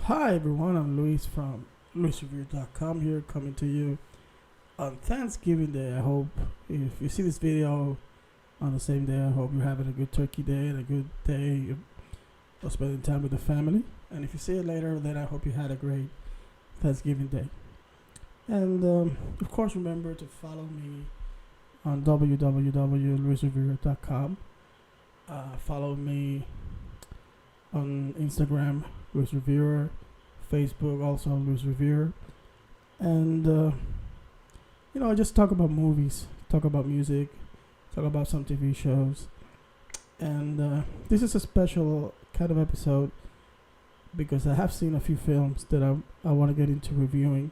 Hi everyone, I'm Luis from LuisRevere.com here coming to you on Thanksgiving Day. I hope if you see this video on the same day, I hope you're having a good turkey day and a good day of spending time with the family. And if you see it later, then I hope you had a great Thanksgiving Day. And of course, remember to follow me on www.luisrevere.com. Follow me on Instagram, Luis Revere, Facebook, also Luis Revere, and just talk about movies, talk about music, talk about some TV shows, and this is a special kind of episode because I have seen a few films that I want to get into reviewing,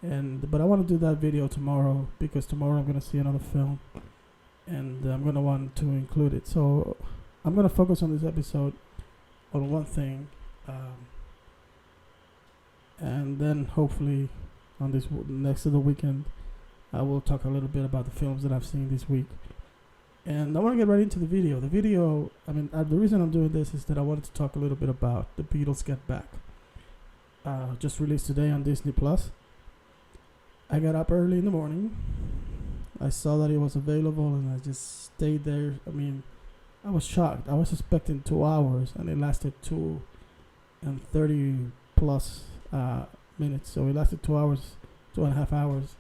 but I want to do that video tomorrow because tomorrow I'm gonna see another film, and I'm gonna want to include it. So I'm gonna focus on this episode on one thing, and then hopefully on this next to the weekend I will talk a little bit about the films that I've seen this week. And I want to get right into the video. The reason I'm doing this is that I wanted to talk a little bit about the Beatles Get Back, just released today on Disney Plus. I got up early in the morning, I saw that it was available, and I just stayed there. I was shocked. I was expecting 2 hours, and it lasted 2:30 plus minutes. So it lasted 2 hours, 2.5 hours,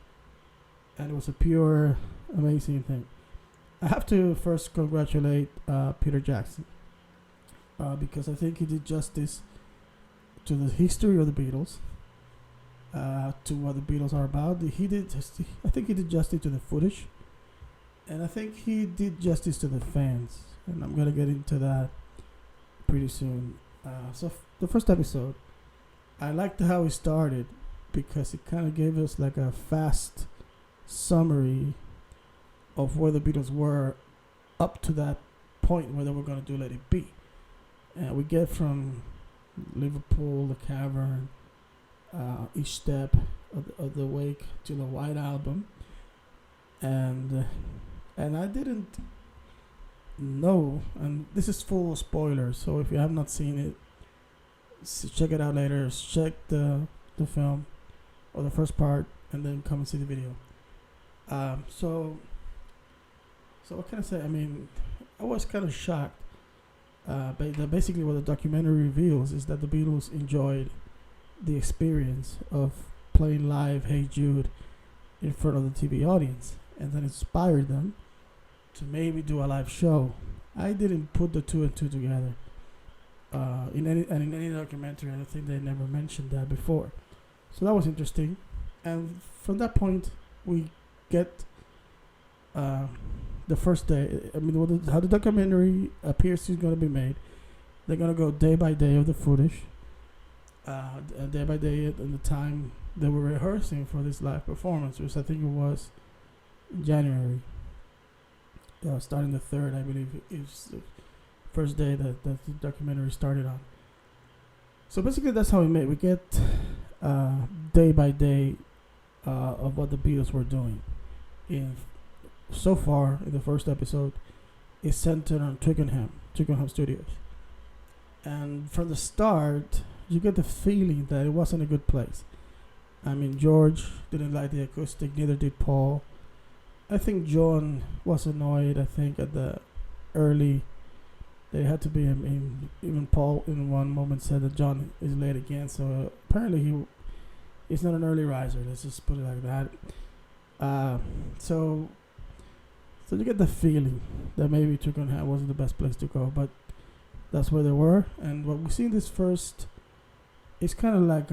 and it was a pure amazing thing. I have to first congratulate Peter Jackson because I think he did justice to the history of the Beatles, to what the Beatles are about. I think he did justice to the footage, and I think he did justice to the fans. And I'm gonna get into that pretty soon. The first episode, I liked how it started because it kind of gave us like a fast summary of where the Beatles were up to that point where they were gonna do Let It Be. And we get from Liverpool, the Cavern, each step of the Wake to the White Album, and I didn't. No, and this is full of spoilers, so if you have not seen it, check it out later. Check the film or the first part, and then come and see the video. So what can I say? I was kind of shocked. Basically, what the documentary reveals is that the Beatles enjoyed the experience of playing live "Hey Jude" in front of the TV audience, and then inspired them to maybe do a live show. I didn't put the two and two together. In any documentary, I think they never mentioned that before. So that was interesting. And from that point, we get the first day. How the documentary appears is going to be made. They're going to go day by day of the footage, day by day at the time they were rehearsing for this live performance, which I think it was in January. Starting the 3rd, I believe, is the first day that the documentary started on. So basically, that's how we made. We get day by day of what the Beatles were doing. So far, in the first episode, is centered on Twickenham Studios. And from the start, you get the feeling that it wasn't a good place. George didn't like the acoustic, neither did Paul. I think John was annoyed. I think at the early, they had to be. Even Paul in one moment said that John is late again. So apparently he's not an early riser. Let's just put it like that. So you get the feeling that maybe Twickenham wasn't the best place to go, but that's where they were. And what we see in this first, it's kind of like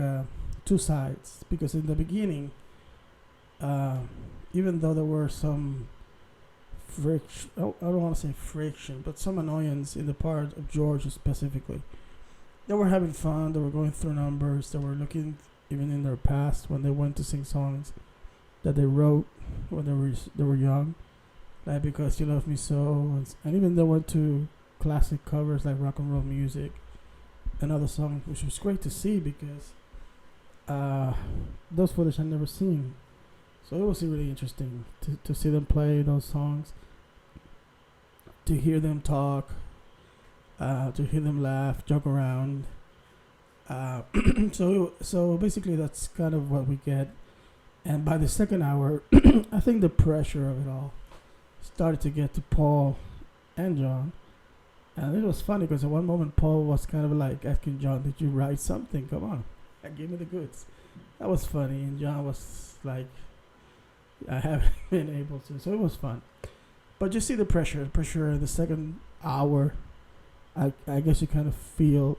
two sides, because in the beginning, even though there were some friction, I don't want to say friction, but some annoyance in the part of George specifically. They were having fun, they were going through numbers, they were looking even in their past when they went to sing songs that they wrote when they were young, like Because You Love Me So, and even they went to classic covers like Rock and Roll Music and other songs, which was great to see because those footage I'd never seen. So it was really interesting to see them play those songs, to hear them talk, to hear them laugh, joke around, Uh, so basically that's kind of what we get. And by the second hour, I think the pressure of it all started to get to Paul and John. And it was funny because at one moment Paul was kind of like asking John, "Did you write something? Come on, give me the goods." That was funny, and John was like, "I haven't been able to." So it was fun. But you see the pressure in the second hour. I guess you kind of feel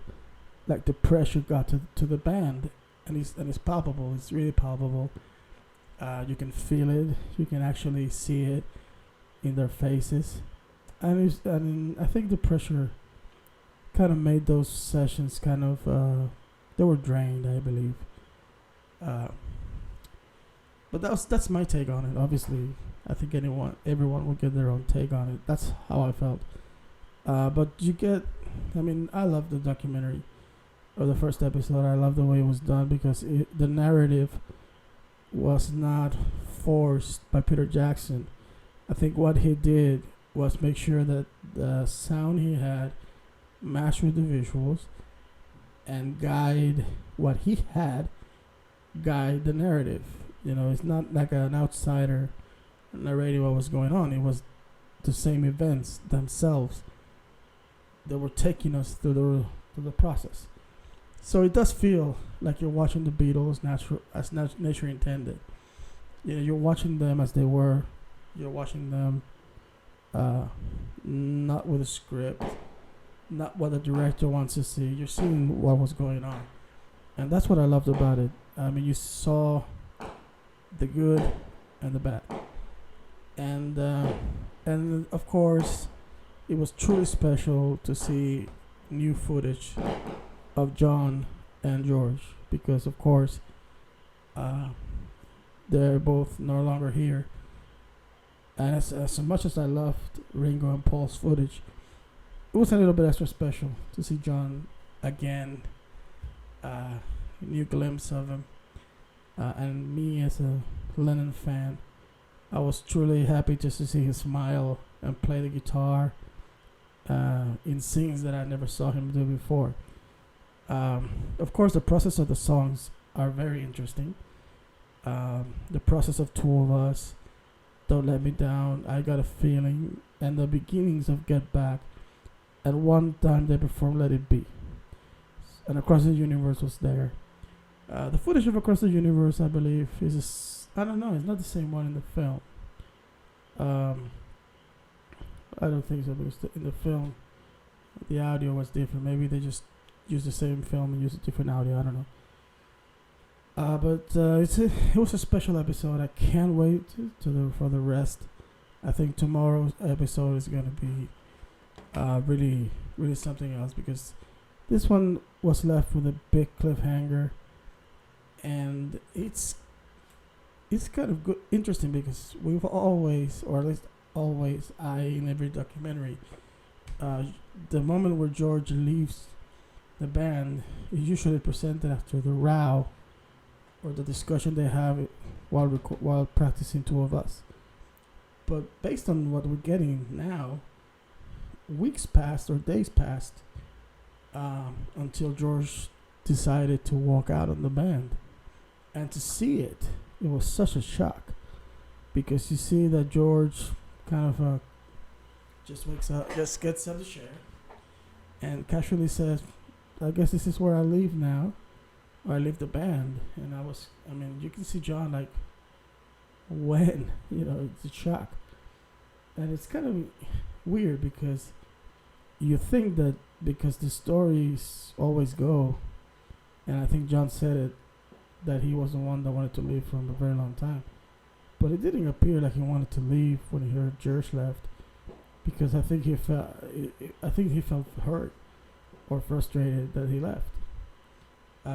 like the pressure got to the band, and it's palpable. It's really palpable. You can feel it. You can actually see it in their faces, and I think the pressure kind of made those sessions kind of they were drained, I believe. Uh, but that's my take on it. Obviously, I think everyone will get their own take on it. That's how I felt. But I love the documentary or the first episode. I love the way it was done because the narrative was not forced by Peter Jackson. I think what he did was make sure that the sound he had matched with the visuals and guide the narrative. It's not like an outsider narrating what was going on. It was the same events themselves that were taking us through the process. So it does feel like you're watching the Beatles as nature intended. You're watching them as they were. You're watching them not with a script, not what the director wants to see. You're seeing what was going on. And that's what I loved about it. You saw the good and the bad. And of course, it was truly special to see new footage of John and George because, of course, they're both no longer here. And as much as I loved Ringo and Paul's footage, it was a little bit extra special to see John again. New glimpse of him. And me as a Lennon fan, I was truly happy just to see him smile and play the guitar in scenes that I never saw him do before. Of course, the process of the songs are very interesting. The process of Two of Us, Don't Let Me Down, I Got a Feeling, and the beginnings of Get Back. At one time they performed Let It Be. And Across the Universe was there. The footage of Across the Universe, I believe, I don't know, it's not the same one in the film. I don't think so because in the film, the audio was different. Maybe they just used the same film and used a different audio. I don't know. It was a special episode. I can't wait for the rest. I think tomorrow's episode is gonna be really, really something else because this one was left with a big cliffhanger, and it's kind of good, interesting because we've always, or at least always, in every documentary, the moment where George leaves the band is usually presented after the row or the discussion they have while practicing Two of Us. But based on what we're getting now, weeks passed or days passed until George decided to walk out on the band. And to see it was such a shock because you see that George kind of just wakes up, just gets out of the chair and casually says, "I guess this is where I leave now, or I leave the band." And you can see John like, when? It's a shock. And it's kind of weird because you think that because the stories always go, and I think John said it, that he was the one that wanted to leave for a very long time. But it didn't appear like he wanted to leave when he heard George left, because I think he felt hurt or frustrated that he left.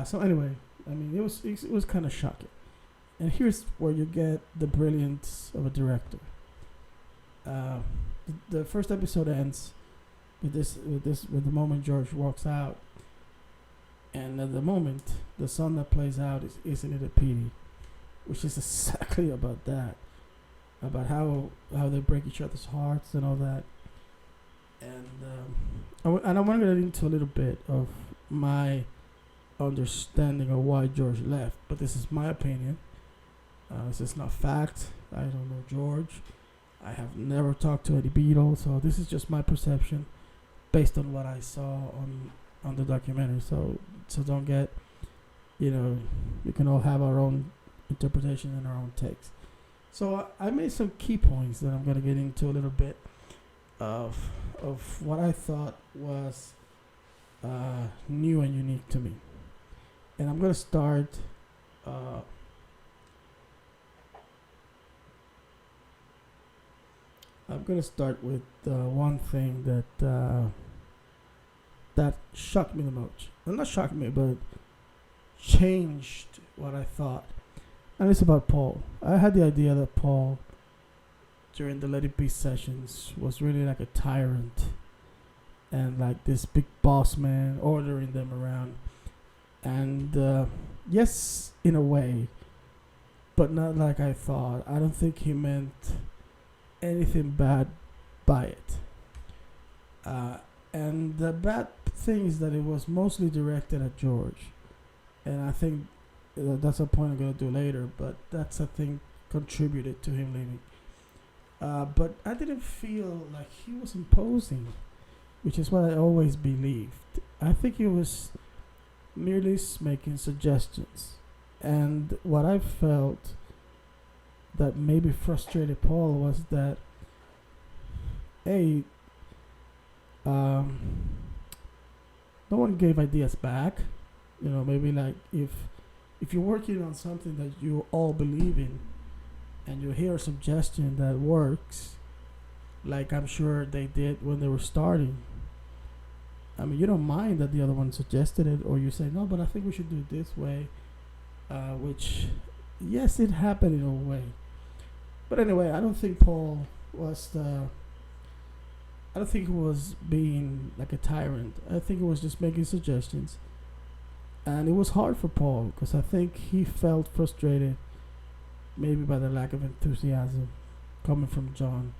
So anyway, it was kind of shocking. And here's where you get the brilliance of a director. The first episode ends with the moment George walks out, and at the moment the song that plays out is "Isn't It a Pity," which is exactly about that, about how they break each other's hearts and all that. And I want to get into a little bit of understanding of why George left. But this is my opinion. This is not fact. I don't know George. I have never talked to any Beatles, so this is just my perception based on what I saw on the documentary. So don't get, we can all have our own interpretation and our own takes. So I made some key points that I'm gonna get into a little bit of what I thought was new and unique to me, and I'm gonna start. I'm gonna start with one thing that shocked me the most. Well, not shocked me, but changed what I thought. And it's about Paul. I had the idea that Paul, during the Let It Be sessions, was really like a tyrant and like this big boss man ordering them around. And yes, in a way, but not like I thought. I don't think he meant anything bad by it. And the bad thing is that it was mostly directed at George. And I think that's a point I'm going to do later, but that's, I think, contributed to him leaving. But I didn't feel like he was imposing, which is what I always believed. I think he was merely making suggestions. And what I felt that maybe frustrated Paul was that, no one gave ideas back. Maybe like if you're working on something that you all believe in and you hear a suggestion that works, like I'm sure they did when they were starting, I mean, you don't mind that the other one suggested it, or you say, no, but I think we should do it this way, which, yes, it happened in a way. But anyway, I don't think Paul was I don't think he was being like a tyrant. I think he was just making suggestions. And it was hard for Paul because I think he felt frustrated maybe by the lack of enthusiasm coming from John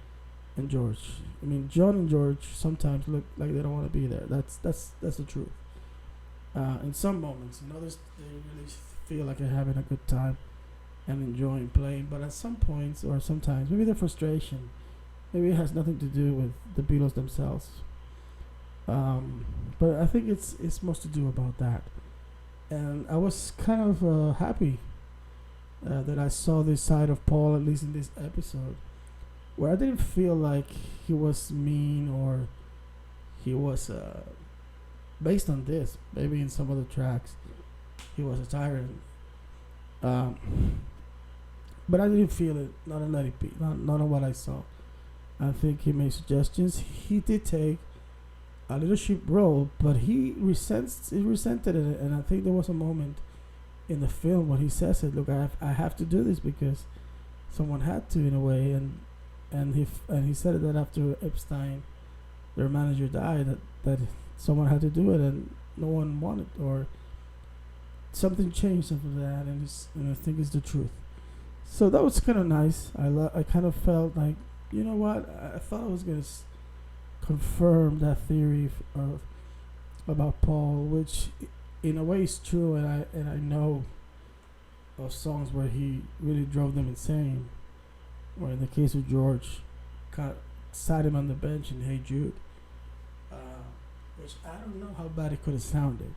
and George. I mean, John and George sometimes look like they don't want to be there. That's the truth. In some moments, in others, they really feel like they're having a good time and enjoying playing. But at some points or sometimes, maybe the frustration, maybe it has nothing to do with the Beatles themselves. But I think it's most to do about that. And I was kind of happy that I saw this side of Paul, at least in this episode, where I didn't feel like he was mean or he was, based on this, maybe in some other tracks, he was a tyrant. But I didn't feel it, not on Let It Be, not on what I saw. I think he made suggestions. He did take a leadership role, but he resented it, and I think there was a moment in the film when he says it. Look, I have to do this because someone had to, in a way, and he said that after Epstein, their manager, died, that someone had to do it, and no one wanted, or something changed after that, and I think it's the truth. So that was kind of nice. I kind of felt like, you know what? I thought I was gonna confirm that theory about Paul, which in a way is true, and I know of songs where he really drove them insane, or in the case of George, sat him on the bench in Hey Jude, which I don't know how bad it could have sounded,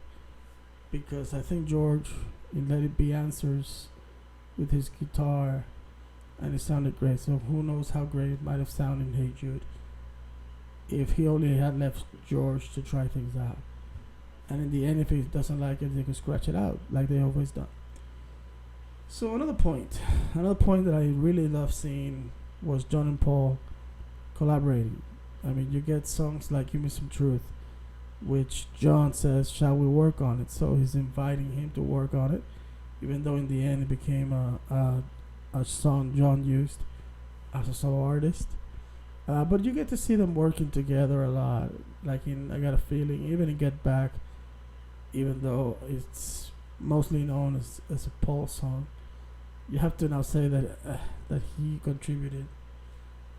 because I think George in Let It Be answers with his guitar, and it sounded great. So who knows how great it might have sounded in Hey Jude if he only had left George to try things out. And in the end, if he doesn't like it, they can scratch it out like they always done. So another point that I really love seeing was John and Paul collaborating. I mean, you get songs like Give Me Some Truth, which John says, shall we work on it? So he's inviting him to work on it, even though in the end it became a song John used as a solo artist. But you get to see them working together a lot, like in I Got a Feeling, even in Get Back, even though it's mostly known as a Paul song. You have to now say that he contributed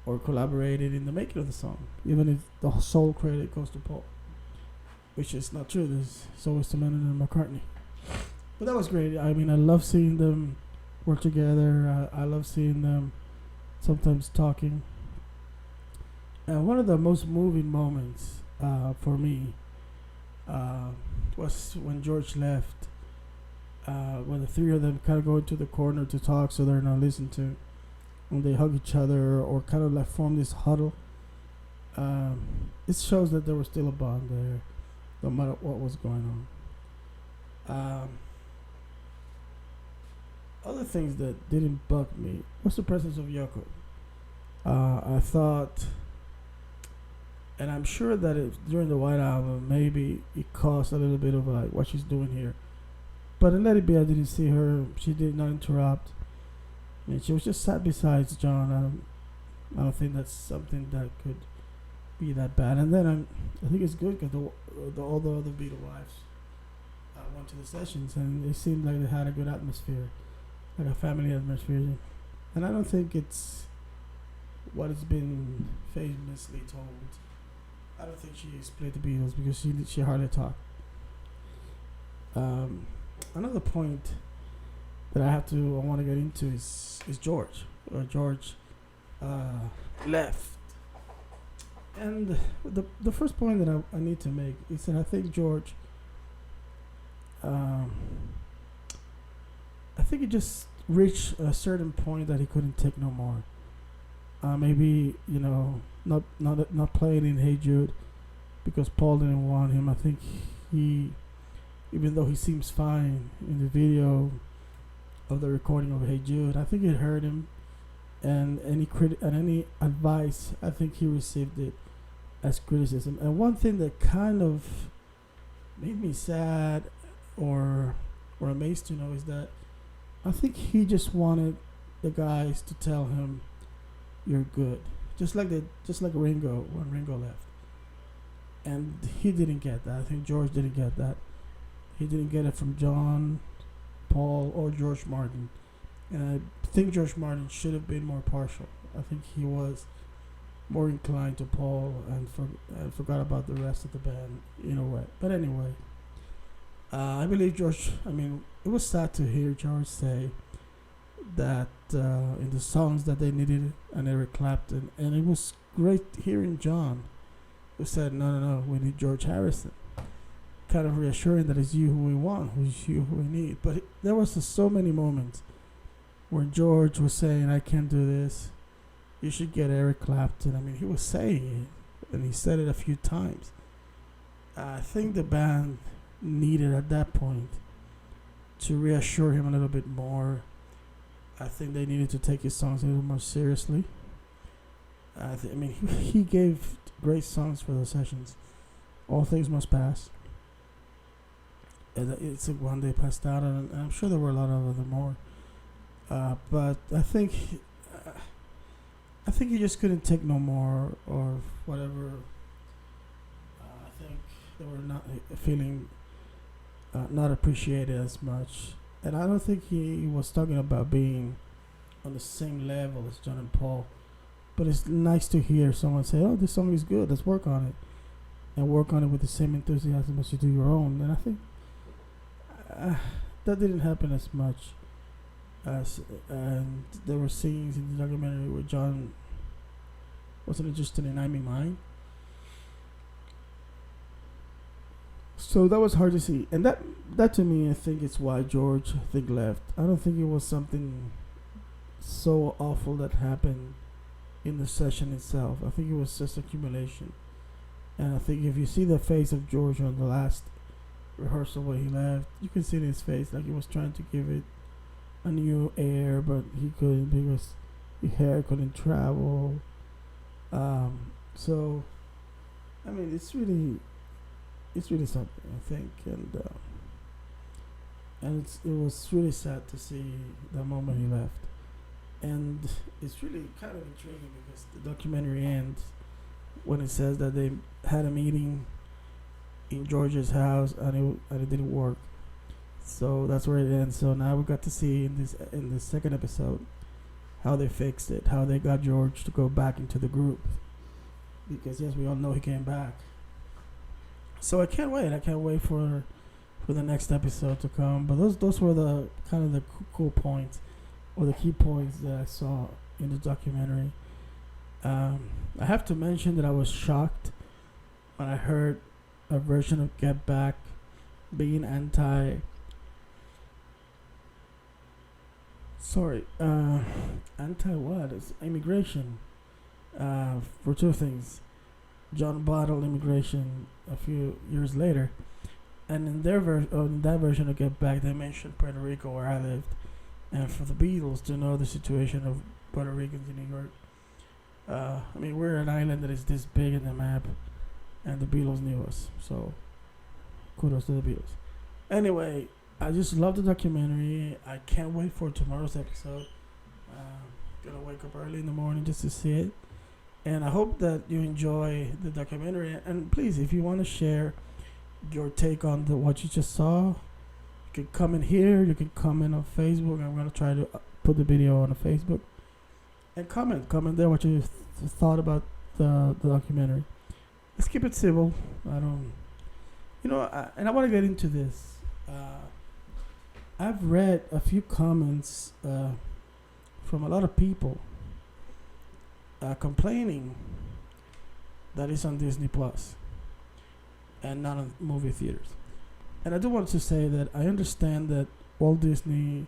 or collaborated in the making of the song, even if the sole credit goes to Paul, which is not true. There's always to Lennon and McCartney. But that was great. I mean, I love seeing them work together. I love seeing them sometimes talking. And one of the most moving moments for me was when George left. When the three of them kind of go into the corner to talk, so they're not listened to. When they hug each other or kind of like form this huddle, it shows that there was still a bond there, no matter what was going on. Other things that didn't bug me was the presence of Yoko. I thought, and I'm sure that during the White Album, maybe it caused a little bit of like what she's doing here. But in Let It Be, I didn't see her. She did not interrupt. I mean, she was just sat beside John. I don't think that's something that could be that bad. And then I think it's good because all the other Beatle wives went to the sessions, and it seemed like they had a good atmosphere, like a family atmosphere. And I don't think it's what has been famously told. I don't think she split the Beatles because she hardly talked. Another point that I want to get into is George. George left, and the first point that I need to make is that I think George, I think he just reached a certain point that he couldn't take no more. Maybe not playing in Hey Jude because Paul didn't want him. I think he, even though he seems fine in the video of the recording of Hey Jude, I think it hurt him, and any advice, I think he received it as criticism. And one thing that kind of made me sad or amazed, is that I think he just wanted the guys to tell him, "You're good," just like Ringo when Ringo left, and he didn't get that. I think George didn't get that. He didn't get it from John, Paul, or George Martin. And I think George Martin should have been more partial. I think he was more inclined to Paul and forgot about the rest of the band in a way. But anyway, I believe George, it was sad to hear George say that in the songs that they needed an Eric Clapton. And it was great hearing John who said, no, we need George Harrison. Kind of reassuring that it's you who we want, who's you who we need. But there was so many moments where George was saying, I can't do this. You should get Eric Clapton. He was saying it, and he said it a few times. I think the band needed at that point to reassure him a little bit more. I think they needed to take his songs a little more seriously. He gave great songs for those sessions. All Things Must Pass. It's one they passed out, and I'm sure there were a lot of other more. But I think he just couldn't take no more or whatever. I think they were not feeling not appreciated as much, and I don't think he was talking about being on the same level as John and Paul. But it's nice to hear someone say, "Oh, this song is good. Let's work on it," and work on it with the same enthusiasm as you do your own. And I think that didn't happen as much as, and there were scenes in the documentary where John wasn't interested in I'm in Mine. So that was hard to see, and that to me, I think it's why George left. I don't think it was something so awful that happened in the session itself. I think it was just accumulation, and I think if you see the face of George on the last rehearsal when he left, you can see in his face like he was trying to give it a new air, but he couldn't because his hair couldn't travel. So it's really something, I think, and it was really sad to see the moment he left, and it's really kind of intriguing because the documentary ends when it says that they had a meeting in George's house and it didn't work. So that's where it ends. So now we got to see in this second episode how they fixed it, how they got George to go back into the group, because yes, we all know he came back. So I can't wait for for the next episode to come. But those were the kind of the cool points, or the key points that I saw in the documentary. I have to mention that I was shocked when I heard a version of Get Back being anti what? It's immigration. For two things. John bottled immigration a few years later, and in in that version of Get Back, they mentioned Puerto Rico, where I lived, and for the Beatles to know the situation of Puerto Ricans in New York. I mean, we're an island that is this big in the map, and the Beatles knew us, so kudos to the Beatles. Anyway, I just love the documentary. I can't wait for tomorrow's episode. Gonna wake up early in the morning just to see it. And I hope that you enjoy the documentary. And please, if you want to share your take on what you just saw, you can comment here. You can comment on Facebook. I'm going to try to put the video on the Facebook. And comment there what you thought about the documentary. Let's keep it civil. And I want to get into this. I've read a few comments from a lot of people complaining that it's on Disney Plus and not on movie theaters. And I do want to say that I understand that Walt Disney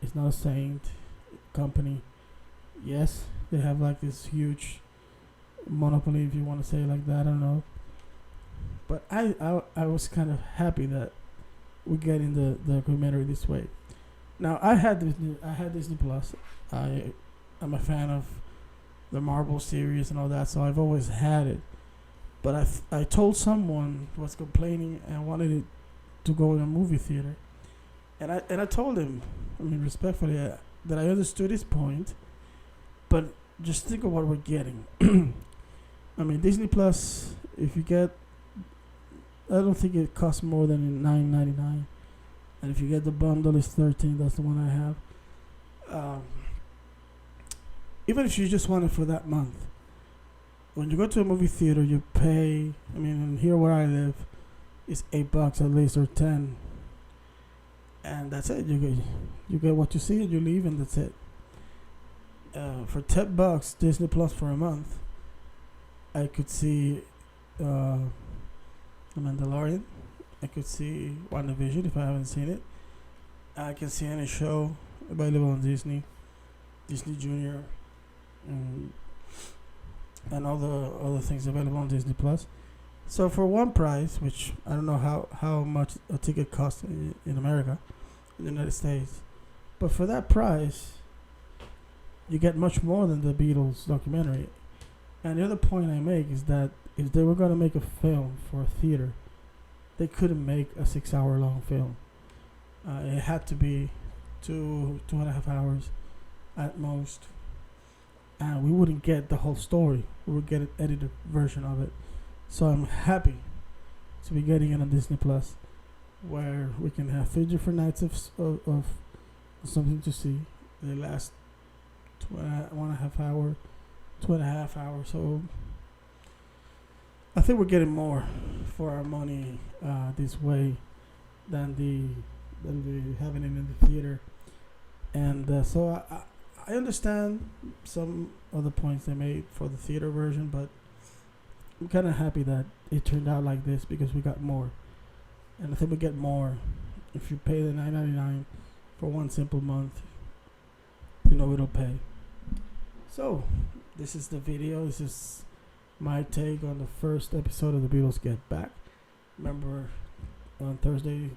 is not a saint company. Yes, they have like this huge monopoly, if you want to say it like that. I don't know. But I was kind of happy that we're getting the documentary this way. Now I had Disney Plus. I'm a fan of the Marvel series and all that, so I've always had it. But I told someone who was complaining and wanted it to go in a movie theater, and I told him, I mean, respectfully, that I understood his point, but just think of what we're getting. I mean, Disney Plus, if you get, I don't think it costs more than $9.99, and if you get the bundle, it's $13. That's the one I have. Even if you just want it for that month, when you go to a movie theater, you pay. I mean, here where I live, it's $8 at least, or 10, and that's it. You get what you see and you leave, and that's it. For $10, Disney Plus for a month, I could see The Mandalorian. I could see WandaVision if I haven't seen it. I can see any show available on Disney Junior, and all the other things available on Disney Plus. So for one price, which I don't know how much a ticket costs in America, in the United States, but for that price, you get much more than the Beatles documentary. And the other point I make is that if they were going to make a film for a theater, they couldn't make a 6-hour long film. It had to be 2.5 hours at most. And we wouldn't get the whole story. We would get an edited version of it. So I'm happy to be getting it on Disney Plus, where we can have 3 different nights of something to see. They last 1.5 hour, 2.5 hours. So I think we're getting more for our money this way than the having it in the theater. And so I understand some of the points they made for the theater version, but I'm kind of happy that it turned out like this because we got more. And I think we get more if you pay the $9.99 for one simple month. You know it'll pay. So this is the video. This is my take on the first episode of the Beatles Get Back. Remember, on Thursday,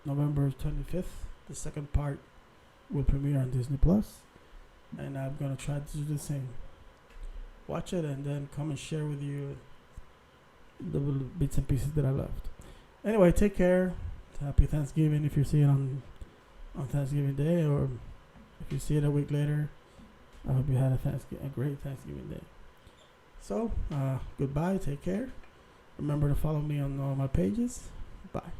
November 25th, the second part will premiere on Disney Plus, and I'm gonna try to do the same. Watch it and then come and share with you the little bits and pieces that I left. Anyway, take care. Happy Thanksgiving if you see it on Thanksgiving Day, or if you see it a week later, I hope you had a great Thanksgiving Day. So, goodbye. Take care. Remember to follow me on all my pages. Bye.